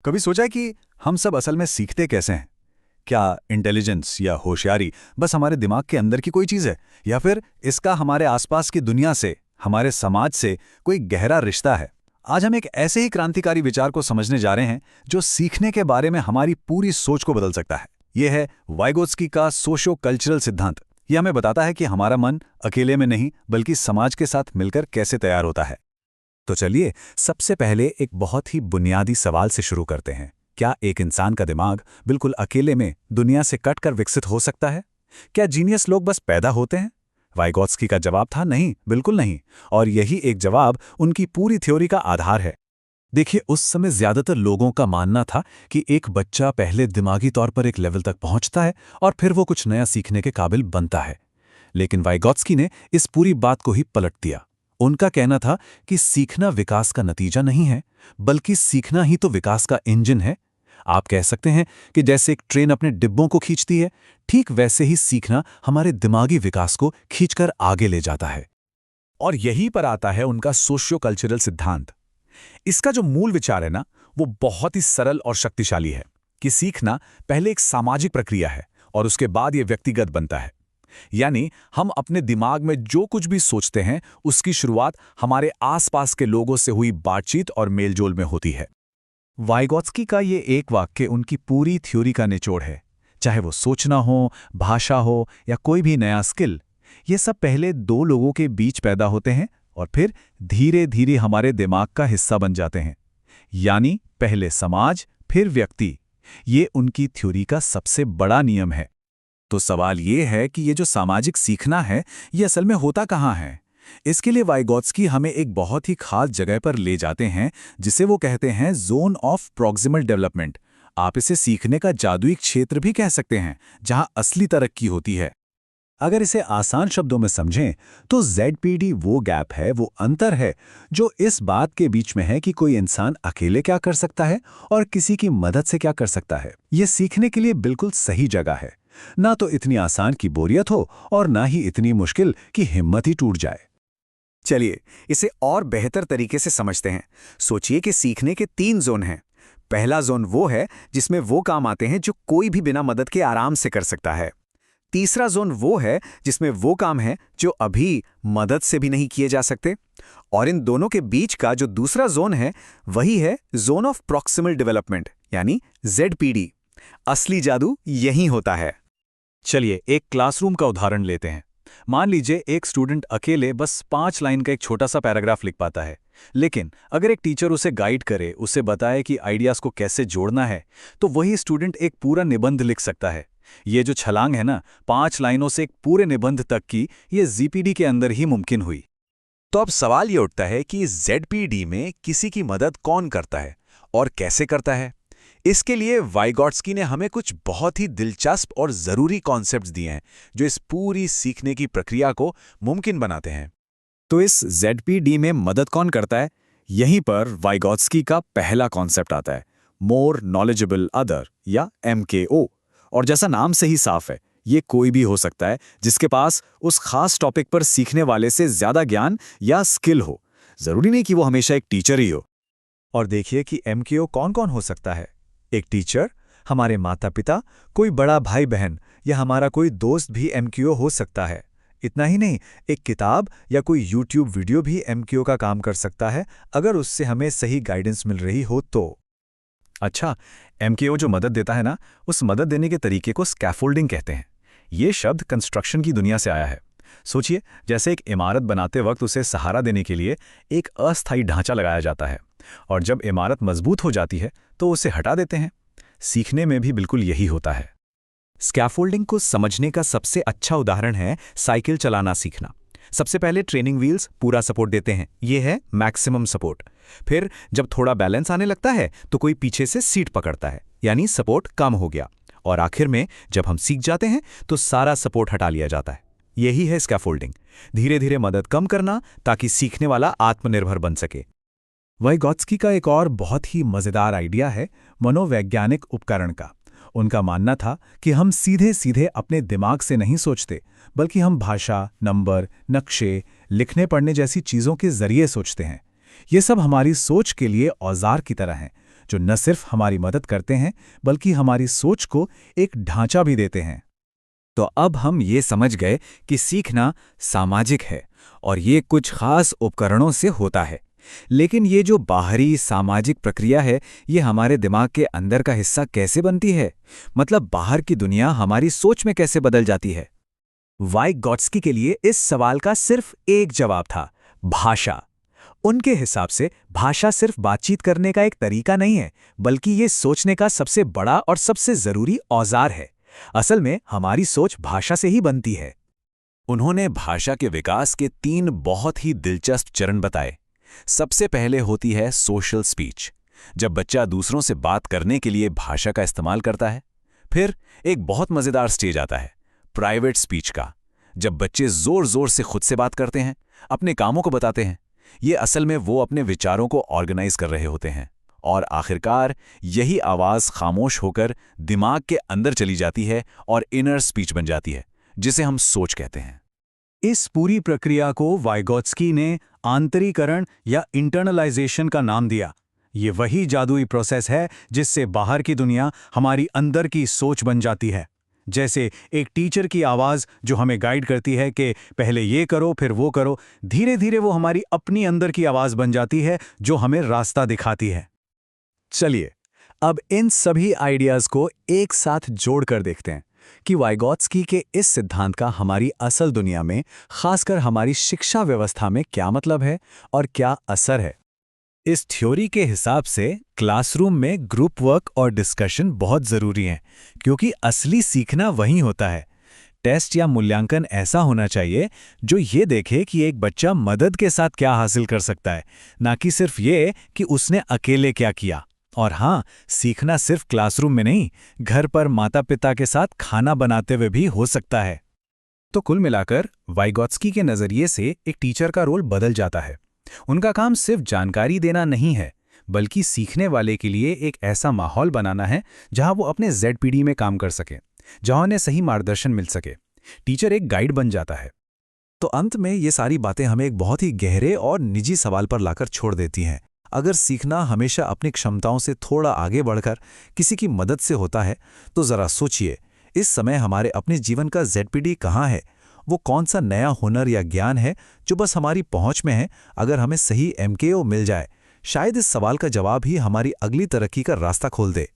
कभी सोचा है कि हम सब असल में सीखते कैसे हैं? क्या इंटेलिजेंस या होशियारी बस हमारे दिमाग के अंदर की कोई चीज़ है, या फिर इसका हमारे आसपास की दुनिया से, हमारे समाज से कोई गहरा रिश्ता है? आज हम एक ऐसे ही क्रांतिकारी विचार को समझने जा रहे हैं जो सीखने के बारे में हमारी पूरी सोच को बदल सकता है। यह है वाइगोत्स्की का सोशो कल्चरल सिद्धांत। यह हमें बताता है कि हमारा मन अकेले में नहीं बल्कि समाज के साथ मिलकर कैसे तैयार होता है। तो चलिए, सबसे पहले एक बहुत ही बुनियादी सवाल से शुरू करते हैं। क्या एक इंसान का दिमाग बिल्कुल अकेले में दुनिया से कटकर विकसित हो सकता है? क्या जीनियस लोग बस पैदा होते हैं? वाइगोत्स्की का जवाब था नहीं, बिल्कुल नहीं। और यही एक जवाब उनकी पूरी थ्योरी का आधार है। देखिए, उस समय ज्यादातर लोगों का मानना था कि एक बच्चा पहले दिमागी तौर पर एक लेवल तक पहुंचता है और फिर वो कुछ नया सीखने के काबिल बनता है। लेकिन वाइगोत्स्की ने इस पूरी बात को ही पलट दिया। उनका कहना था कि सीखना विकास का नतीजा नहीं है, बल्कि सीखना ही तो विकास का इंजन है। आप कह सकते हैं कि जैसे एक ट्रेन अपने डिब्बों को खींचती है, ठीक वैसे ही सीखना हमारे दिमागी विकास को खींचकर आगे ले जाता है। और यहीं पर आता है उनका सोशियो कल्चरल सिद्धांत। इसका जो मूल विचार है ना, वो बहुत ही सरल और शक्तिशाली है कि सीखना पहले एक सामाजिक प्रक्रिया है और उसके बाद ये व्यक्तिगत बनता है। यानी हम अपने दिमाग में जो कुछ भी सोचते हैं, उसकी शुरुआत हमारे आसपास के लोगों से हुई बातचीत और मेलजोल में होती है। वाइगोत्स्की का ये एक वाक्य उनकी पूरी थ्योरी का निचोड़ है। चाहे वो सोचना हो, भाषा हो या कोई भी नया स्किल, ये सब पहले दो लोगों के बीच पैदा होते हैं और फिर धीरे धीरे हमारे दिमाग का हिस्सा बन जाते हैं। यानी पहले समाज, फिर व्यक्ति। ये उनकी थ्योरी का सबसे बड़ा नियम है। तो सवाल ये है कि ये जो सामाजिक सीखना है, ये असल में होता कहाँ है? इसके लिए वाइगोत्स्की हमें एक बहुत ही खास जगह पर ले जाते हैं, जिसे वो कहते हैं जोन ऑफ प्रॉक्सिमल डेवलपमेंट। आप इसे सीखने का जादुई क्षेत्र भी कह सकते हैं, जहां असली तरक्की होती है। अगर इसे आसान शब्दों में समझें तो ZPD वो गैप है, वो अंतर है जो इस बात के बीच में है कि कोई इंसान अकेले क्या कर सकता है और किसी की मदद से क्या कर सकता है। ये सीखने के लिए बिल्कुल सही जगह है। ना तो इतनी आसान कि बोरियत हो और ना ही इतनी मुश्किल कि हिम्मत ही टूट जाए। चलिए, इसे और बेहतर तरीके से समझते हैं। सोचिए कि सीखने के 3 जोन हैं। पहला जोन वो है जिसमें वो काम आते हैं जो कोई भी बिना मदद के आराम से कर सकता है। तीसरा जोन वो है जिसमें वो काम है जो अभी मदद से भी नहीं किए जा सकते। और इन दोनों के बीच का जो दूसरा जोन है, वही है जोन ऑफ प्रॉक्सिमल डेवलपमेंट, यानी ZPD। असली जादू यहीं होता है। चलिए, एक क्लासरूम का उदाहरण लेते हैं। मान लीजिए एक स्टूडेंट अकेले बस 5 लाइन का एक छोटा सा पैराग्राफ लिख पाता है। लेकिन अगर एक टीचर उसे गाइड करे, उसे बताए कि आइडियाज को कैसे जोड़ना है, तो वही स्टूडेंट एक पूरा निबंध लिख सकता है। ये जो छलांग है ना, 5 लाइनों से एक पूरे निबंध तक की, ये ZPD के अंदर ही मुमकिन हुई। तो अब सवाल ये उठता है कि ZPD में किसी की मदद कौन करता है और कैसे करता है? इसके लिए वाइगोत्स्की ने हमें कुछ बहुत ही दिलचस्प और ज़रूरी कॉन्सेप्ट्स दिए हैं जो इस पूरी सीखने की प्रक्रिया को मुमकिन बनाते हैं। तो इस ZPD में मदद कौन करता है? यहीं पर वाइगोत्स्की का पहला कॉन्सेप्ट आता है, मोर नॉलेजेबल अदर या MKO। और जैसा नाम से ही साफ है, ये कोई भी हो सकता है जिसके पास उस खास टॉपिक पर सीखने वाले से ज्यादा ज्ञान या स्किल हो। जरूरी नहीं कि वो हमेशा एक टीचर ही हो। और देखिए कि MKO कौन कौन हो सकता है। एक टीचर, हमारे माता पिता, कोई बड़ा भाई बहन या हमारा कोई दोस्त भी MKO हो सकता है। इतना ही नहीं, एक किताब या कोई YouTube वीडियो भी MKO का काम कर सकता है, अगर उससे हमें सही गाइडेंस मिल रही हो तो। अच्छा, MKO जो मदद देता है ना, उस मदद देने के तरीके को स्कैफोल्डिंग कहते हैं। ये शब्द कंस्ट्रक्शन की दुनिया से आया है। सोचिए, जैसे एक इमारत बनाते वक्त उसे सहारा देने के लिए एक अस्थायी ढांचा लगाया जाता है, और जब इमारत मजबूत हो जाती है तो उसे हटा देते हैं। सीखने में भी बिल्कुल यही होता है। स्कैफोल्डिंग को समझने का सबसे अच्छा उदाहरण है साइकिल चलाना सीखना। सबसे पहले ट्रेनिंग व्हील्स पूरा सपोर्ट देते हैं, ये है मैक्सिमम सपोर्ट। फिर जब थोड़ा बैलेंस आने लगता है तो कोई पीछे से सीट पकड़ता है, यानी सपोर्ट कम हो गया। और आखिर में जब हम सीख जाते हैं तो सारा सपोर्ट हटा लिया जाता है। यही है स्कैफोल्डिंग, धीरे धीरे मदद कम करना ताकि सीखने वाला आत्मनिर्भर बन सके। वाइगोत्स्की का एक और बहुत ही मजेदार आइडिया है मनोवैज्ञानिक उपकरण का। उनका मानना था कि हम सीधे सीधे अपने दिमाग से नहीं सोचते, बल्कि हम भाषा, नंबर, नक्शे, लिखने पढ़ने जैसी चीज़ों के जरिए सोचते हैं। ये सब हमारी सोच के लिए औजार की तरह हैं, जो न सिर्फ हमारी मदद करते हैं बल्कि हमारी सोच को एक ढांचा भी देते हैं। तो अब हम ये समझ गए कि सीखना सामाजिक है और ये कुछ खास उपकरणों से होता है। लेकिन ये जो बाहरी सामाजिक प्रक्रिया है, ये हमारे दिमाग के अंदर का हिस्सा कैसे बनती है? मतलब बाहर की दुनिया हमारी सोच में कैसे बदल जाती है? वाइगॉट्स्की के लिए इस सवाल का सिर्फ एक जवाब था, भाषा। उनके हिसाब से भाषा सिर्फ बातचीत करने का एक तरीका नहीं है, बल्कि ये सोचने का सबसे बड़ा और सबसे जरूरी औजार है। असल में हमारी सोच भाषा से ही बनती है। उन्होंने भाषा के विकास के 3 बहुत ही दिलचस्प चरण बताए। सबसे पहले होती है सोशल स्पीच, जब बच्चा दूसरों से बात करने के लिए भाषा का इस्तेमाल करता है। फिर एक बहुत मजेदार स्टेज आता है प्राइवेट स्पीच का, जब बच्चे जोर जोर से खुद से बात करते हैं, अपने कामों को बताते हैं। ये असल में वो अपने विचारों को ऑर्गेनाइज कर रहे होते हैं। और आखिरकार यही आवाज खामोश होकर दिमाग के अंदर चली जाती है और इनर स्पीच बन जाती है, जिसे हम सोच कहते हैं। इस पूरी प्रक्रिया को वाइगॉट्स्की ने आंतरीकरण या इंटरनलाइजेशन का नाम दिया। ये वही जादुई प्रोसेस है जिससे बाहर की दुनिया हमारी अंदर की सोच बन जाती है। जैसे एक टीचर की आवाज़ जो हमें गाइड करती है कि पहले ये करो फिर वो करो, धीरे धीरे वो हमारी अपनी अंदर की आवाज़ बन जाती है जो हमें रास्ता दिखाती है। चलिए अब इन सभी आइडियाज़ को एक साथ जोड़कर देखते हैं कि वाइगॉट्स्की के इस सिद्धांत का हमारी असल दुनिया में, खासकर हमारी शिक्षा व्यवस्था में क्या मतलब है और क्या असर है। इस थ्योरी के हिसाब से क्लासरूम में ग्रुप वर्क और डिस्कशन बहुत ज़रूरी हैं, क्योंकि असली सीखना वहीं होता है। टेस्ट या मूल्यांकन ऐसा होना चाहिए जो ये देखे कि एक बच्चा मदद के साथ क्या हासिल कर सकता है, ना कि सिर्फ ये कि उसने अकेले क्या किया। और हाँ, सीखना सिर्फ क्लासरूम में नहीं, घर पर माता पिता के साथ खाना बनाते हुए भी हो सकता है। तो कुल मिलाकर वाइगॉट्स्की के नज़रिए से एक टीचर का रोल बदल जाता है। उनका काम सिर्फ जानकारी देना नहीं है, बल्कि सीखने वाले के लिए एक ऐसा माहौल बनाना है जहां वो अपने ZPD में काम कर सके, जहां उन्हें सही मार्गदर्शन मिल सके। टीचर एक गाइड बन जाता है। तो अंत में ये सारी बातें हमें एक बहुत ही गहरे और निजी सवाल पर लाकर छोड़ देती हैं। अगर सीखना हमेशा अपनी क्षमताओं से थोड़ा आगे बढ़कर किसी की मदद से होता है, तो ज़रा सोचिए, इस समय हमारे अपने जीवन का ZPD कहाँ है? वो कौन सा नया हुनर या ज्ञान है जो बस हमारी पहुंच में है? अगर हमें सही MKO मिल जाए, शायद इस सवाल का जवाब ही हमारी अगली तरक्की का रास्ता खोल दे।